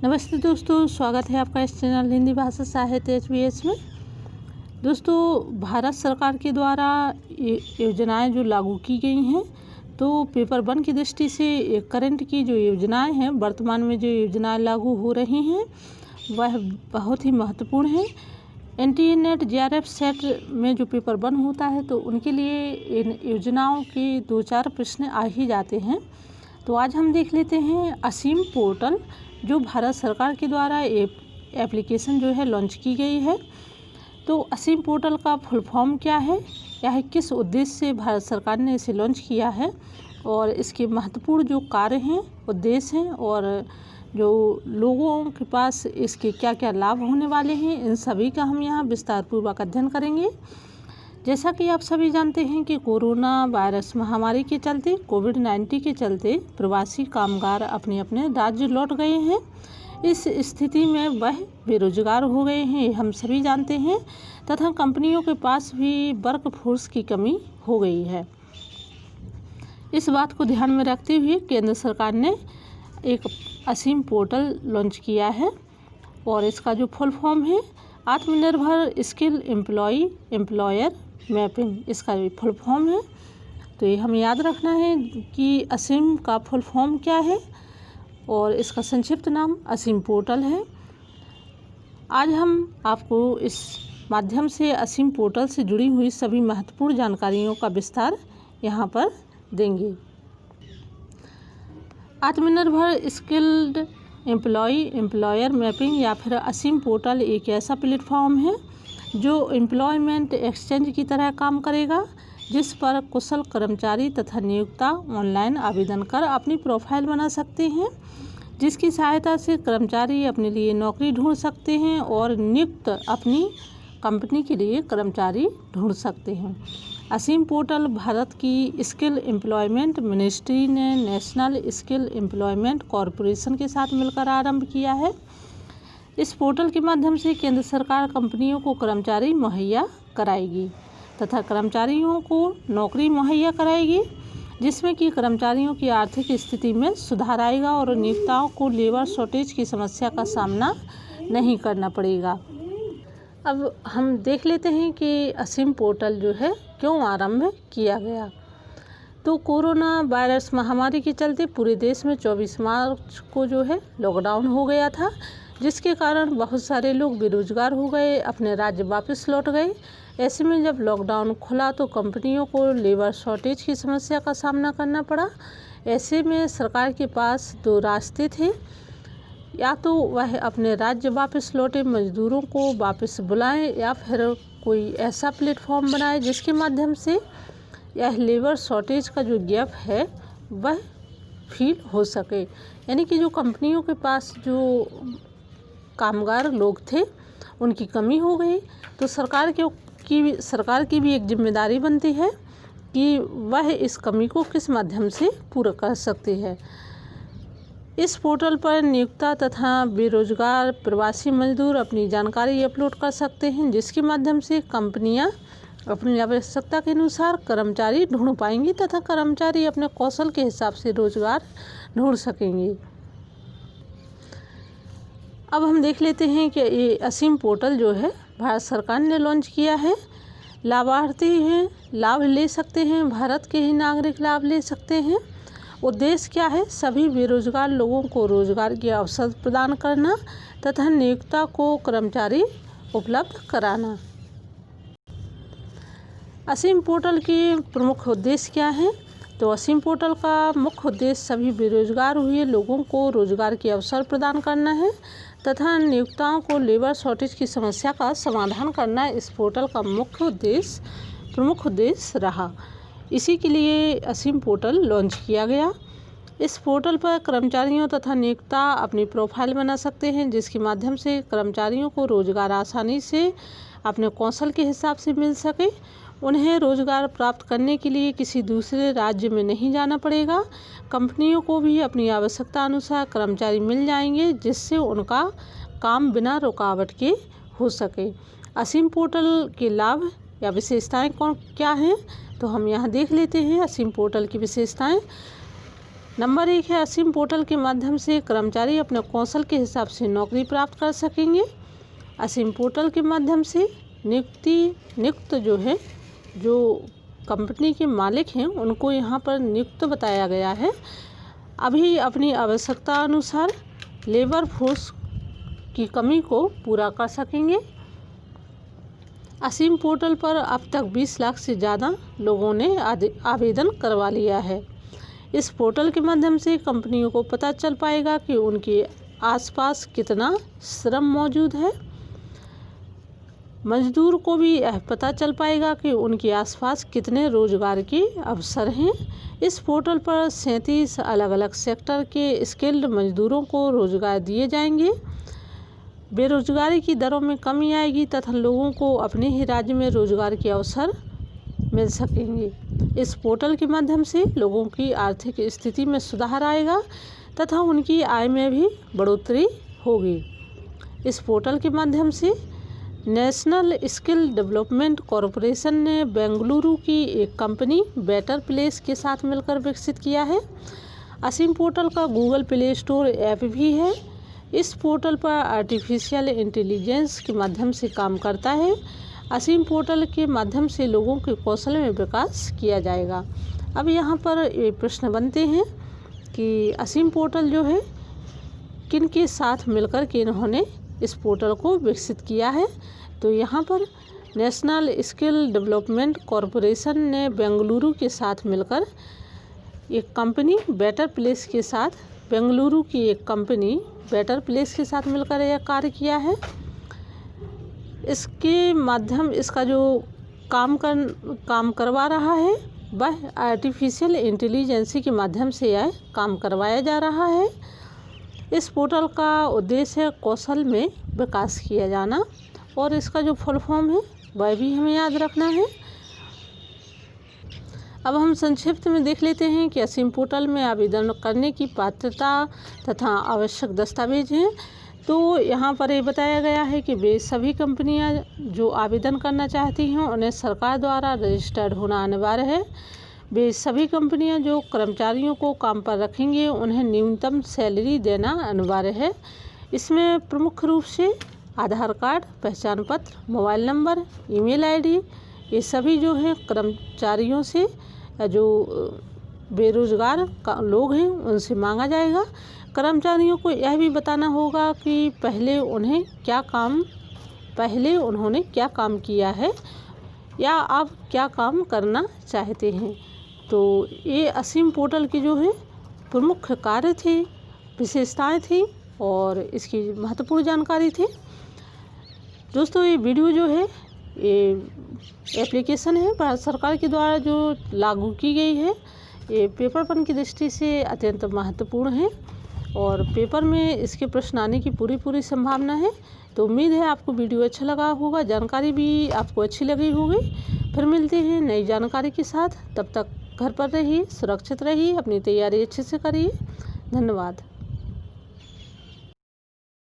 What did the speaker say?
नमस्ते दोस्तों, स्वागत है आपका इस चैनल हिंदी भाषा साहित्य HBS में। दोस्तों, भारत सरकार के द्वारा योजनाएं जो लागू की गई हैं, तो पेपर 1 की दृष्टि से करंट की जो योजनाएं हैं, वर्तमान में जो योजनाएं लागू हो रही हैं, वह बहुत ही महत्वपूर्ण है। NTA NET JRF सेट में जो पेपर 1 होता है, तो उनके लिए इन योजनाओं के 2-4 प्रश्न आ ही जाते हैं। तो आज हम देख लेते हैं असीम पोर्टल, जो भारत सरकार के द्वारा एप्लीकेशन जो है लॉन्च की गई है। तो असीम पोर्टल का फुल फॉर्म क्या है, या किस उद्देश्य से भारत सरकार ने इसे लॉन्च किया है, और इसके महत्वपूर्ण जो कार्य हैं, उद्देश्य हैं, और जो लोगों के पास इसके क्या क्या लाभ होने वाले हैं, इन सभी का हम यहाँ विस्तारपूर्वक अध्ययन करेंगे। जैसा कि आप सभी जानते हैं कि कोरोना वायरस महामारी के चलते, कोविड-19 के चलते प्रवासी कामगार अपने अपने राज्य लौट गए हैं। इस स्थिति में वह बेरोजगार हो गए हैं, हम सभी जानते हैं, तथा कंपनियों के पास भी वर्क फोर्स की कमी हो गई है। इस बात को ध्यान में रखते हुए केंद्र सरकार ने एक असीम पोर्टल लॉन्च किया है, और इसका जो फुल फॉर्म है आत्मनिर्भर स्किल एम्प्लॉयर मैपिंग, इसका भी फुल फॉर्म है। तो ये हमें याद रखना है कि असीम का फुल फॉर्म क्या है, और इसका संक्षिप्त नाम असीम पोर्टल है। आज हम आपको इस माध्यम से असीम पोर्टल से जुड़ी हुई सभी महत्वपूर्ण जानकारियों का विस्तार यहाँ पर देंगे। आत्मनिर्भर स्किल्ड एम्प्लॉयर मैपिंग या फिर असीम पोर्टल एक ऐसा प्लेटफॉर्म है जो एम्प्लॉयमेंट एक्सचेंज की तरह काम करेगा, जिस पर कुशल कर्मचारी तथा नियोक्ता ऑनलाइन आवेदन कर अपनी प्रोफाइल बना सकते हैं, जिसकी सहायता से कर्मचारी अपने लिए नौकरी ढूंढ सकते हैं और नियुक्त अपनी कंपनी के लिए कर्मचारी ढूंढ सकते हैं। असीम पोर्टल भारत की स्किल एम्प्लॉयमेंट मिनिस्ट्री ने नेशनल स्किल एम्प्लॉयमेंट कॉरपोरेशन के साथ मिलकर आरंभ किया है। इस पोर्टल के माध्यम से केंद्र सरकार कंपनियों को कर्मचारी मुहैया कराएगी तथा कर्मचारियों को नौकरी मुहैया कराएगी, जिसमें कि कर्मचारियों की आर्थिक स्थिति में सुधार आएगा और नियोक्ताओं को लेबर शॉर्टेज की समस्या का सामना नहीं करना पड़ेगा। अब हम देख लेते हैं कि असीम पोर्टल जो है क्यों आरंभ किया गया। तो कोरोना वायरस महामारी के चलते पूरे देश में 24 मार्च को जो है लॉकडाउन हो गया था, जिसके कारण बहुत सारे लोग बेरोजगार हो गए, अपने राज्य वापस लौट गए। ऐसे में जब लॉकडाउन खुला तो कंपनियों को लेबर शॉर्टेज की समस्या का सामना करना पड़ा। ऐसे में सरकार के पास 2 रास्ते थे, या तो वह अपने राज्य वापस लौटे मजदूरों को वापस बुलाएं, या फिर कोई ऐसा प्लेटफॉर्म बनाए जिसके माध्यम से यह लेबर शॉर्टेज का जो गैप है वह फील हो सके। यानी कि जो कंपनियों के पास जो कामगार लोग थे उनकी कमी हो गई, तो सरकार की भी एक जिम्मेदारी बनती है कि वह इस कमी को किस माध्यम से पूरा कर सकती है। इस पोर्टल पर नियोक्ता तथा बेरोजगार प्रवासी मजदूर अपनी जानकारी अपलोड कर सकते हैं, जिसके माध्यम से कंपनियां अपनी आवश्यकता के अनुसार कर्मचारी ढूंढ पाएंगी तथा कर्मचारी अपने कौशल के हिसाब से रोजगार ढूंढ सकेंगे। अब हम देख लेते हैं कि ये असीम पोर्टल जो है भारत सरकार ने लॉन्च किया है। लाभार्थी हैं, लाभ ले सकते हैं, भारत के ही नागरिक लाभ ले सकते हैं। उद्देश्य क्या है? सभी बेरोजगार लोगों को रोजगार के अवसर प्रदान करना तथा नियोक्ता को कर्मचारी उपलब्ध कराना। असीम पोर्टल के प्रमुख उद्देश्य क्या हैं? तो असीम पोर्टल का मुख्य उद्देश्य सभी बेरोजगार हुए लोगों को रोजगार के अवसर प्रदान करना है तथा नियोक्ताओं को लेबर शॉर्टेज की समस्या का समाधान करना इस पोर्टल का प्रमुख उद्देश्य रहा। इसी के लिए असीम पोर्टल लॉन्च किया गया। इस पोर्टल पर कर्मचारियों तथा नियोक्ता अपनी प्रोफाइल बना सकते हैं, जिसके माध्यम से कर्मचारियों को रोजगार आसानी से अपने कौशल के हिसाब से मिल सके। उन्हें रोजगार प्राप्त करने के लिए किसी दूसरे राज्य में नहीं जाना पड़ेगा। कंपनियों को भी अपनी आवश्यकता अनुसार कर्मचारी मिल जाएंगे, जिससे उनका काम बिना रुकावट के हो सके। असीम पोर्टल के लाभ या विशेषताएं क्या हैं, तो हम यहाँ देख लेते हैं असीम पोर्टल की विशेषताएं। नंबर 1 है असीम पोर्टल के माध्यम से कर्मचारी अपने कौशल के हिसाब से नौकरी प्राप्त कर सकेंगे। असीम पोर्टल के माध्यम से नियुक्त जो कंपनी के मालिक हैं उनको यहाँ पर नियुक्त बताया गया है। अभी अपनी आवश्यकता अनुसार लेबर फोर्स की कमी को पूरा कर सकेंगे। असीम पोर्टल पर अब तक 20 लाख से ज़्यादा लोगों ने आवेदन करवा लिया है। इस पोर्टल के माध्यम से कंपनियों को पता चल पाएगा कि उनके आसपास कितना श्रम मौजूद है। मजदूर को भी यह पता चल पाएगा कि उनके आसपास कितने रोजगार के अवसर हैं। इस पोर्टल पर 37 अलग अलग सेक्टर के स्किल्ड मजदूरों को रोजगार दिए जाएंगे। बेरोजगारी की दरों में कमी आएगी तथा लोगों को अपने ही राज्य में रोजगार के अवसर मिल सकेंगे। इस पोर्टल के माध्यम से लोगों की आर्थिक स्थिति में सुधार आएगा तथा उनकी आय में भी बढ़ोतरी होगी। इस पोर्टल के माध्यम से नेशनल स्किल डेवलपमेंट कॉरपोरेशन ने बेंगलुरु की एक कंपनी बेटर प्लेस के साथ मिलकर विकसित किया है। असीम पोर्टल का गूगल प्ले स्टोर ऐप भी है। इस पोर्टल पर आर्टिफिशियल इंटेलिजेंस के माध्यम से काम करता है। असीम पोर्टल के माध्यम से लोगों के कौशल में विकास किया जाएगा। अब यहाँ पर ये प्रश्न बनते हैं कि असीम पोर्टल जो है किन के साथ मिलकर के इन्होंने इस पोर्टल को विकसित किया है। तो यहाँ पर नेशनल स्किल डेवलपमेंट कॉरपोरेशन ने बेंगलुरु के साथ मिलकर एक कंपनी बेटर प्लेस के साथ बेंगलुरु की एक कंपनी बेटर प्लेस के साथ मिलकर यह कार्य किया है। इसके माध्यम इसका जो काम करवा रहा है वह आर्टिफिशियल इंटेलिजेंस के माध्यम से यह काम करवाया जा रहा है। इस पोर्टल का उद्देश्य है कौशल में विकास किया जाना और इसका जो फुल फॉर्म है वह भी हमें याद रखना है। अब हम संक्षिप्त में देख लेते हैं कि असीम पोर्टल में आवेदन करने की पात्रता तथा आवश्यक दस्तावेज हैं। तो यहाँ पर ये बताया गया है कि वे सभी कंपनियाँ जो आवेदन करना चाहती हैं उन्हें सरकार द्वारा रजिस्टर्ड होना अनिवार्य है। वे सभी कंपनियां जो कर्मचारियों को काम पर रखेंगे उन्हें न्यूनतम सैलरी देना अनिवार्य है। इसमें प्रमुख रूप से आधार कार्ड, पहचान पत्र, मोबाइल नंबर, ईमेल आईडी ये सभी जो हैं कर्मचारियों से जो बेरोजगार लोग हैं उनसे मांगा जाएगा। कर्मचारियों को यह भी बताना होगा कि पहले उन्होंने क्या काम किया है या आप क्या काम करना चाहते हैं। तो ये असीम पोर्टल की जो है प्रमुख कार्य थे, विशेषताएं थी और इसकी महत्वपूर्ण जानकारी थी। दोस्तों ये वीडियो जो है ये एप्लीकेशन है भारत सरकार के द्वारा जो लागू की गई है। ये पेपरपन की दृष्टि से अत्यंत महत्वपूर्ण है और पेपर में इसके प्रश्न आने की पूरी संभावना है। तो उम्मीद है आपको वीडियो अच्छा लगा होगा, जानकारी भी आपको अच्छी लगी होगी। फिर मिलते हैं नई जानकारी के साथ। तब तक घर पर रहिए, सुरक्षित रहिए, अपनी तैयारी अच्छे से करिए। धन्यवाद।